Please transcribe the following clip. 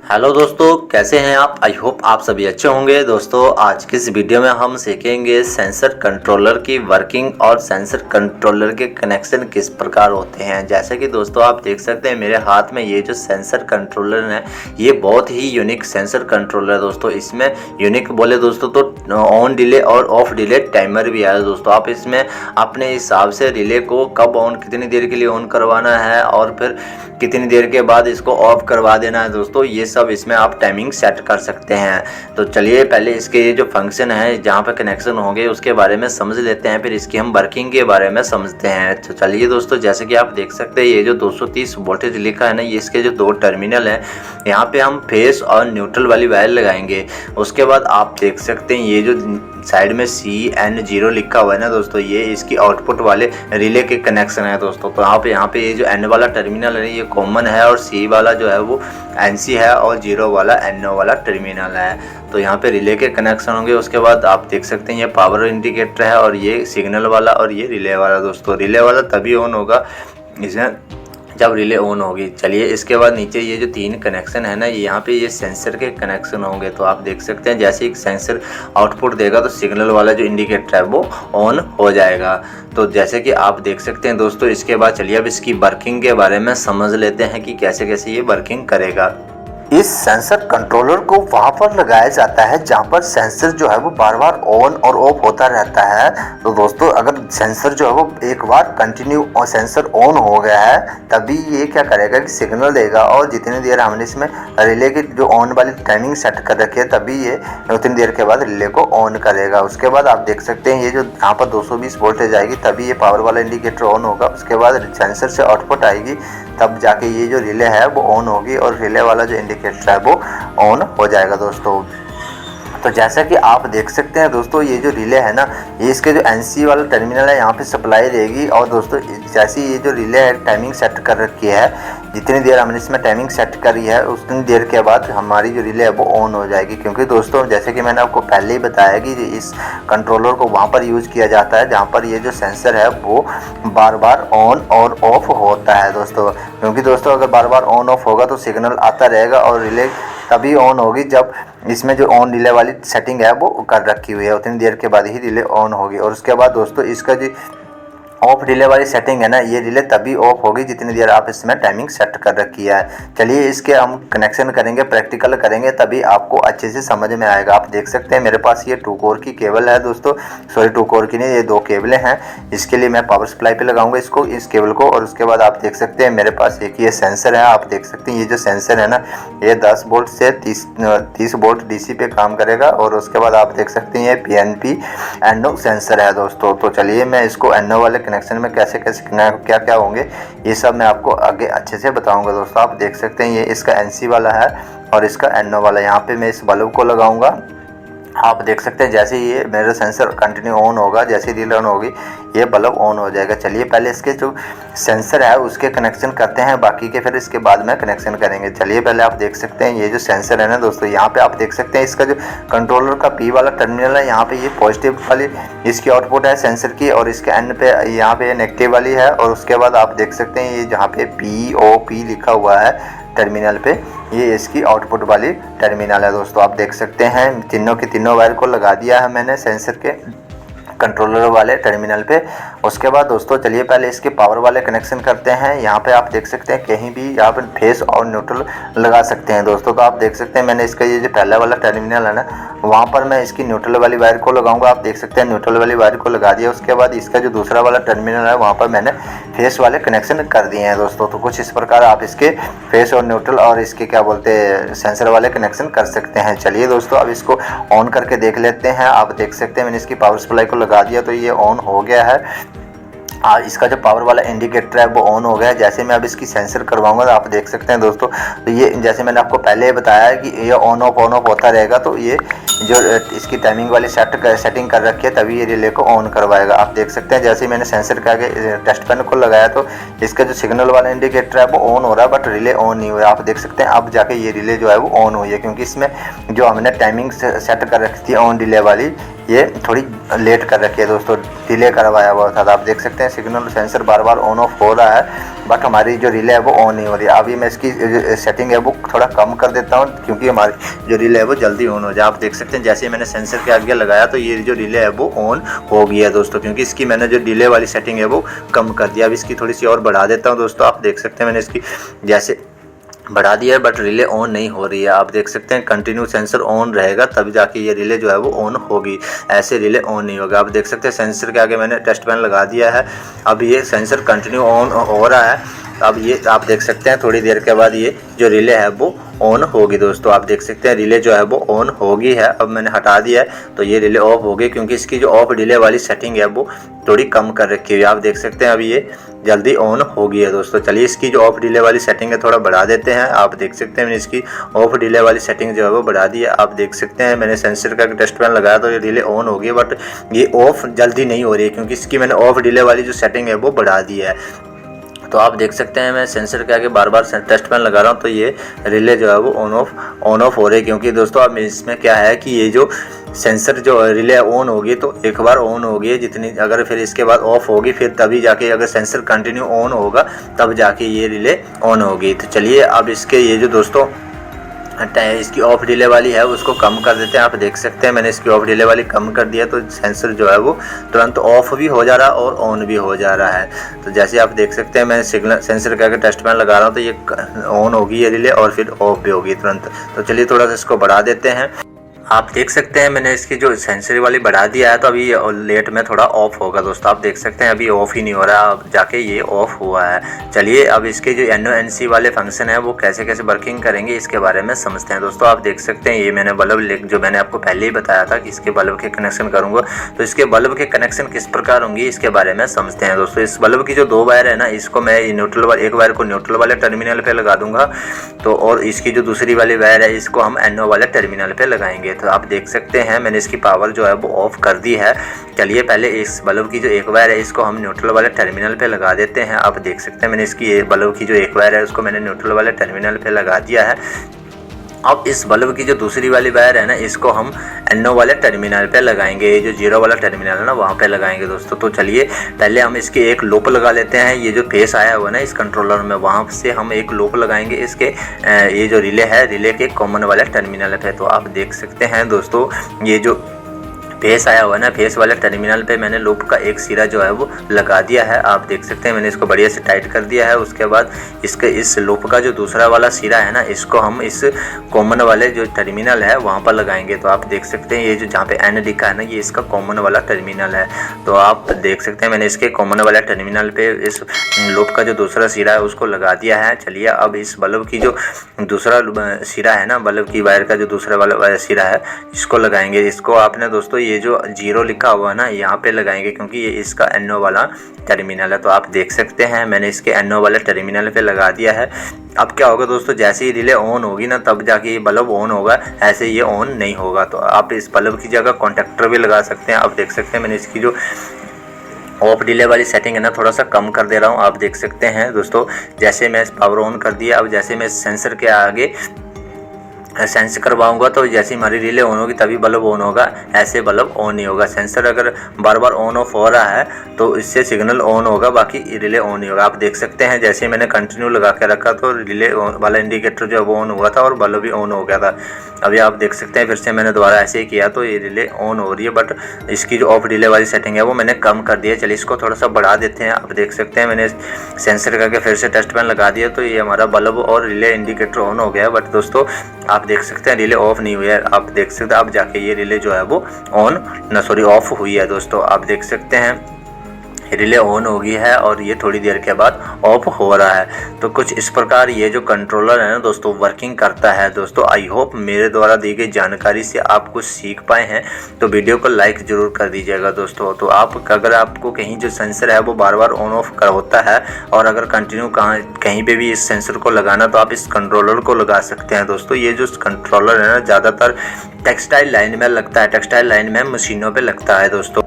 Hello दोस्तों, कैसे हैं आप। आई होप आप सभी अच्छे होंगे। दोस्तों आज की इस वीडियो में हम सीखेंगे सेंसर कंट्रोलर की वर्किंग और सेंसर कंट्रोलर के कनेक्शन किस प्रकार होते हैं। जैसे कि दोस्तों आप देख सकते हैं मेरे हाथ में ये जो सेंसर कंट्रोलर है ये बहुत ही यूनिक सेंसर कंट्रोलर है दोस्तों। इसमें यूनिक बोले दोस्तों तो ऑन डिले और ऑफ डिले टाइमर भी है दोस्तों। आप इसमें अपने हिसाब से रिले को कब ऑन, कितनी देर के लिए ऑन करवाना है और फिर कितनी देर के बाद इसको ऑफ करवा देना है दोस्तों, ये सब इसमें आप टाइमिंग सेट कर सकते हैं। तो चलिए पहले इसके ये जो फंक्शन है जहाँ पे कनेक्शन होंगे उसके बारे में समझ लेते हैं, फिर इसकी हम वर्किंग के बारे में समझते हैं। तो चलिए दोस्तों, जैसे कि आप देख सकते हैं ये जो 230 वोल्टेज लिखा है ना, ये इसके जो दो टर्मिनल है यहाँ पे हम फेस और न्यूट्रल वाली वायर लगाएंगे। उसके बाद आप देख सकते हैं ये जो साइड में CN0 लिखा हुआ है ना दोस्तों, ये इसकी आउटपुट वाले रिले के कनेक्शन है दोस्तों। तो आप यहाँ पे ये जो N वाला टर्मिनल है ये कॉमन है और C वाला जो है वो NC है और 0 वाला NO वाला टर्मिनल है। तो यहाँ पे रिले के कनेक्शन होंगे। उसके बाद आप देख सकते हैं ये पावर इंडिकेटर है और ये सिग्नल वाला और ये रिले वाला दोस्तों। रिले वाला तभी ऑन होगा इसमें जब रिले ऑन होगी। चलिए इसके बाद नीचे ये जो तीन कनेक्शन है ना, यहाँ पे ये सेंसर के कनेक्शन होंगे। तो आप देख सकते हैं जैसे एक सेंसर आउटपुट देगा तो सिग्नल वाला जो इंडिकेटर है वो ऑन हो जाएगा। तो जैसे कि आप देख सकते हैं दोस्तों, इसके बाद चलिए अब इसकी वर्किंग के बारे में समझ लेते हैं कि कैसे कैसे ये वर्किंग करेगा। इस सेंसर कंट्रोलर को वहां पर लगाया जाता है जहां पर सेंसर जो है वो बार बार ऑन और ऑफ होता रहता है। तो दोस्तों अगर सेंसर जो है वो एक बार कंटिन्यू और सेंसर ऑन हो गया है तभी ये क्या करेगा कि सिग्नल देगा, और जितनी देर हमने इसमें रिले की जो ऑन वाली टाइमिंग सेट कर रखी है तभी ये उतनी देर के बाद रिले को ऑन करेगा। उसके बाद आप देख सकते हैं ये जो यहाँ पर 220 वोल्टेज आएगी तभी ये पावर वाला इंडिकेटर ऑन होगा। उसके बाद सेंसर से आउटपुट आएगी तब जाके ये जो रिले है वो ऑन होगी और रिले वाला जो इंडिकेटर है वो ऑन हो जाएगा दोस्तों। तो जैसा कि आप देख सकते हैं दोस्तों, ये जो रिले है ना, ये इसके जो NC वाला टर्मिनल है यहाँ पे सप्लाई रहेगी। और दोस्तों जैसे ये जो रिले है टाइमिंग सेट कर रखी है, जितनी देर हमने इसमें टाइमिंग सेट करी है उतनी देर के बाद हमारी जो रिले है वो ऑन हो जाएगी। क्योंकि दोस्तों जैसे कि मैंने आपको पहले ही बताया कि इस कंट्रोलर को वहाँ पर यूज़ किया जाता है जहाँ पर ये जो सेंसर है वो बार बार ऑन और ऑफ होता है दोस्तों। क्योंकि दोस्तों अगर बार बार ऑन ऑफ होगा तो सिग्नल आता रहेगा और रिले तभी ऑन होगी जब इसमें जो ऑन रिले वाली सेटिंग है वो कर रखी हुई है, उतनी देर के बाद ही रिले ऑन होगी। और उसके बाद दोस्तों इसका जो ऑफ रिले वाली सेटिंग है ना, ये रिले तभी ऑफ होगी जितनी देर आप इसमें टाइमिंग सेट कर रखी है। चलिए इसके हम कनेक्शन करेंगे, प्रैक्टिकल करेंगे तभी आपको अच्छे से समझ में आएगा। आप देख सकते हैं मेरे पास ये 2 कोर की केबल है दोस्तों, सॉरी 2 कोर की नहीं, ये 2 केबलें हैं। इसके लिए मैं पावर सप्लाई पे लगाऊंगा इसको, इस केबल को। और उसके बाद आप देख सकते हैं मेरे पास एक ये सेंसर है। आप देख सकते हैं ये जो सेंसर है ना, ये 10 वोल्ट से 30 वोल्ट DC पे काम करेगा। और उसके बाद आप देख सकते हैं ये PNP NO सेंसर है दोस्तों। तो चलिए मैं इसको NO वाले कनेक्शन में कैसे कैसे क्या क्या होंगे ये सब मैं आपको आगे अच्छे से बताऊंगा दोस्तों। आप देख सकते हैं ये इसका NC वाला है और इसका NO वाला। यहाँ पे मैं इस बल्ब को लगाऊंगा। आप देख सकते हैं जैसे ये मेरा सेंसर कंटिन्यू ऑन होगा, जैसे रिले ऑन होगी ये बल्ब ऑन हो जाएगा। चलिए पहले इसके जो सेंसर है उसके कनेक्शन करते हैं, बाकी के फिर इसके बाद में कनेक्शन करेंगे। चलिए पहले आप देख सकते हैं ये जो सेंसर है ना दोस्तों, यहाँ पे आप देख सकते हैं इसका जो कंट्रोलर का P वाला टर्मिनल है, यहाँ पे ये पॉजिटिव वाली इसकी आउटपुट है सेंसर की, और इसके N पे यहाँ पे नेगेटिव वाली है। और उसके बाद आप देख सकते हैं ये जहाँ पे POP लिखा हुआ है टर्मिनल पे, ये इसकी आउटपुट वाली टर्मिनल है दोस्तों। आप देख सकते हैं तीनों के तीनों वायर को लगा दिया है मैंने सेंसर के कंट्रोलर वाले टर्मिनल पे। उसके बाद दोस्तों चलिए पहले इसके पावर वाले कनेक्शन करते हैं। यहाँ पे आप देख सकते हैं कहीं भी यहाँ पे फेस और न्यूट्रल लगा सकते हैं दोस्तों। तो आप देख सकते हैं मैंने इसका ये जो पहला वाला टर्मिनल है ना, वहाँ पर मैं इसकी न्यूट्रल वाली वायर को लगाऊंगा। आप देख सकते हैं न्यूट्रल वाली वायर को लगा दिया। उसके बाद इसका जो दूसरा वाला टर्मिनल है वहाँ पर मैंने फेस वाले कनेक्शन कर दिए हैं दोस्तों। तो कुछ इस प्रकार आप इसके फेस और न्यूट्रल और इसके क्या बोलते हैं सेंसर वाले कनेक्शन कर सकते हैं। चलिए दोस्तों अब इसको ऑन करके देख लेते हैं। आप देख सकते हैं मैंने इसकी पावर सप्लाई को लगा दिया तो ये ऑन हो गया है। इसका जो पावर वाला इंडिकेटर है वो ऑन हो गया है। जैसे मैं अब इसकी सेंसर करवाऊंगा तो आप देख सकते हैं दोस्तों, तो ये जैसे मैंने आपको पहले बताया है कि ये ऑन ऑफ होता रहेगा। तो ये जो इसकी टाइमिंग वाली सेटिंग कर रखी है तभी ये रिले को ऑन करवाएगा। आप देख सकते हैं जैसे मैंने सेंसर का आगे टेस्ट पेन को लगाया तो इसका जो सिग्नल वाला इंडिकेटर है वो ऑन हो रहा है, बट रिले ऑन नहीं हुआ। आप देख सकते हैं अब जाके ये रिले जो है वो ऑन हुई है, क्योंकि इसमें जो हमने टाइमिंग सेट कर रखी थी ऑन रिले वाली ये थोड़ी लेट कर रखी है दोस्तों, डिले करवाया हुआ था। आप देख सकते हैं signal sensor bar bar on off हो रहा है, बट हमारी जो रिले है वो ऑन नहीं हो रही है। अभी मैं इसकी सेटिंग है वो थोड़ा कम कर देता हूँ, क्योंकि हमारी जो रिले है वो जल्दी ऑन हो जाए। आप देख सकते हैं जैसे ही मैंने सेंसर के आगे लगाया तो ये जो रिले है वो ऑन हो गई है दोस्तों, क्योंकि इसकी मैंने जो डिले वाली सेटिंग है वो कम कर दिया। अब इसकी थोड़ी सी और बढ़ा देता हूँ दोस्तों। आप देख सकते हैं मैंने इसकी जैसे बढ़ा दिया है, बट रिले ऑन नहीं हो रही है। आप देख सकते हैं कंटिन्यू सेंसर ऑन रहेगा तब जाके ये रिले जो है वो ऑन होगी, ऐसे रिले ऑन नहीं होगा। आप देख सकते हैं सेंसर के आगे मैंने टेस्ट पैन लगा दिया है, अब ये सेंसर कंटिन्यू ऑन हो रहा है। अब ये आप देख सकते हैं थोड़ी देर के बाद ये जो रिले है वो ऑन होगी दोस्तों। आप देख सकते हैं रिले जो है वो ऑन होगी है। अब मैंने हटा दिया है तो ये रिले ऑफ हो गई, क्योंकि इसकी जो ऑफ डिले वाली सेटिंग है वो थोड़ी कम कर रखी हुई है। आप देख सकते हैं अभी ये जल्दी ऑन हो गई है दोस्तों। चलिए इसकी जो ऑफ डिले वाली सेटिंग है थोड़ा बढ़ा देते हैं। आप देख सकते हैं मैंने इसकी ऑफ डिले वाली सेटिंग जो है वो बढ़ा दी है। आप देख सकते हैं मैंने सेंसर का टेस्ट पैन लगाया तो ये डिले ऑन हो गई, बट ये ऑफ जल्दी नहीं हो रही है, क्योंकि इसकी मैंने ऑफ डिले वाली जो सेटिंग है वो बढ़ा दी है। तो आप देख सकते हैं मैं सेंसर के आगे बार बार टेस्ट पैन लगा रहा हूँ तो ये रिले जो है वो ऑन ऑफ हो रही है, क्योंकि दोस्तों अब इसमें क्या है कि ये जो सेंसर जो रिले ऑन होगी तो एक बार ऑन होगी जितनी, अगर फिर इसके बाद ऑफ होगी फिर तभी जाके अगर सेंसर कंटिन्यू ऑन होगा तब जाके ये रिले ऑन होगी। तो चलिए अब इसके ये जो दोस्तों इसकी ऑफ डिले वाली है उसको कम कर देते हैं। आप देख सकते हैं मैंने इसकी ऑफ डिले वाली कम कर दिया तो सेंसर जो है वो तुरंत ऑफ भी हो जा रहा है और ऑन भी हो जा रहा है। तो जैसे आप देख सकते हैं मैं सिग्नल सेंसर का टेस्ट पैन लगा रहा हूँ तो ये ऑन होगी ये रिले और फिर ऑफ भी होगी तुरंत। तो चलिए थोड़ा सा इसको बढ़ा देते हैं। आप देख सकते हैं मैंने इसकी जो सेंसर वाली बढ़ा दिया है तो अभी लेट में थोड़ा ऑफ होगा दोस्तों। आप देख सकते हैं अभी ऑफ ही नहीं हो रहा है, अब जाके ये ऑफ हुआ है। चलिए अब इसके जो NONC वाले फंक्शन है वो कैसे कैसे वर्किंग करेंगे इसके बारे में समझते हैं दोस्तों। आप देख सकते हैं ये मैंने बल्ब जो मैंने आपको पहले ही बताया था कि इसके बल्ब के कनेक्शन करूँगा, तो इसके बल्ब के कनेक्शन किस प्रकार होंगे इसके बारे में समझते हैं दोस्तों। इस बल्ब की जो दो वायर है ना, इसको मैं न्यूट्रल वाले एक वायर को न्यूट्रल वाले टर्मिनल पे लगा दूंगा, तो और इसकी जो दूसरी वाली वायर है इसको हम NO वाले टर्मिनल पे लगाएंगे। तो आप देख सकते हैं मैंने इसकी पावर जो है वो ऑफ कर दी है। चलिए पहले इस बल्ब की जो एक वायर है इसको हम न्यूट्रल वाले टर्मिनल पे लगा देते हैं। आप देख सकते हैं मैंने इसकी बल्ब की जो एक वायर है उसको मैंने न्यूट्रल वाले टर्मिनल पे लगा दिया है। अब इस बल्ब की जो दूसरी वाली वायर है ना इसको हम NO वाले टर्मिनल पे लगाएंगे, ये जो 0 वाला टर्मिनल है ना वहाँ पे लगाएंगे दोस्तों। तो चलिए पहले हम इसकी एक लूप लगा लेते हैं। ये जो फेस आया हुआ है ना इस कंट्रोलर में वहाँ से हम एक लूप लगाएंगे इसके ये जो रिले है रिले के कॉमन वाले टर्मिनल पे। तो आप देख सकते हैं दोस्तों ये जो फेस आया हुआ है ना, फेस वाले टर्मिनल पे मैंने लूप का एक सिरा जो है वो लगा दिया है। आप देख सकते हैं मैंने इसको बढ़िया से टाइट कर दिया है। उसके बाद इसके इस लूप का जो दूसरा वाला सिरा है ना इसको हम इस कॉमन वाले जो टर्मिनल है वहाँ पर लगाएंगे। तो आप देख सकते हैं ये जो जहाँ पे N लिखा है ना ये इसका कॉमन वाला टर्मिनल है। तो आप देख सकते हैं मैंने इसके कॉमन वाले टर्मिनल पे इस लूप का जो दूसरा सिरा है उसको लगा दिया है। चलिए अब इस बल्ब की जो दूसरा सिरा है ना, बल्ब की वायर का जो दूसरा वाला सिरा है इसको लगाएंगे। इसको आपने दोस्तों ये जो 0 लिखा हुआ है ना यहाँ पे लगाएंगे, क्योंकि ये इसका NO वाला टर्मिनल है। तो आप देख सकते हैं मैंने इसके NO वाले टर्मिनल पे लगा दिया है। अब क्या होगा दोस्तों, जैसे ही रिले ऑन होगी ना तब जाके ये बल्ब ऑन होगा, ऐसे ये ऑन नहीं होगा। तो आप इस बल्ब की जगह कॉन्टेक्टर भी लगा सकते हैं। आप देख सकते हैं मैंने इसकी जो ऑफ डिले वाली सेटिंग है ना थोड़ा सा कम कर दे रहा हूँ। आप देख सकते हैं दोस्तों जैसे मैं पावर ऑन कर दिया, अब जैसे मैं सेंसर के आगे सेंस करवाऊंगा तो जैसे हमारी रिले ऑन होगी तभी बल्ब ऑन होगा, ऐसे बल्ब ऑन नहीं होगा। सेंसर अगर बार बार ऑन ऑफ हो रहा है तो इससे सिग्नल ऑन होगा, बाकी रिले ऑन नहीं होगा। आप देख सकते हैं जैसे मैंने कंटिन्यू लगा के रखा तो रिले वाला इंडिकेटर जो है वो ऑन हुआ था और बल्ब भी ऑन हो गया था। अभी आप देख सकते हैं फिर से मैंने दोबारा ऐसे ही किया तो ये रिले ऑन हो रही है, बट इसकी जो ऑफ डिले वाली सेटिंग है वो मैंने कम कर दी है। चलिए इसको थोड़ा सा बढ़ा देते हैं। आप देख सकते हैं मैंने सेंसर करके फिर से टेस्ट पैन लगा दिया तो ये हमारा बल्ब और रिले इंडिकेटर ऑन हो गया है। बट दोस्तों आप देख सकते हैं रिले ऑफ नहीं हुई है। आप देख सकते हैं अब जाके ये रिले जो है वो ऑफ हुई है दोस्तों। आप देख सकते हैं रिले ऑन हो गई है और ये थोड़ी देर के बाद ऑफ हो रहा है। तो कुछ इस प्रकार ये जो कंट्रोलर है ना दोस्तों वर्किंग करता है दोस्तों। आई होप मेरे द्वारा दी गई जानकारी से आप कुछ सीख पाए हैं। तो वीडियो को लाइक ज़रूर कर दीजिएगा दोस्तों। तो अगर आपको कहीं जो सेंसर है वो बार बार ऑन ऑफ कर होता है और अगर कंटिन्यू कहीं पे भी इस सेंसर को लगाना तो आप इस कंट्रोलर को लगा सकते हैं दोस्तों। ये जो कंट्रोलर है ना ज़्यादातर टेक्सटाइल लाइन में लगता है, टेक्सटाइल लाइन में मशीनों पर लगता है दोस्तों।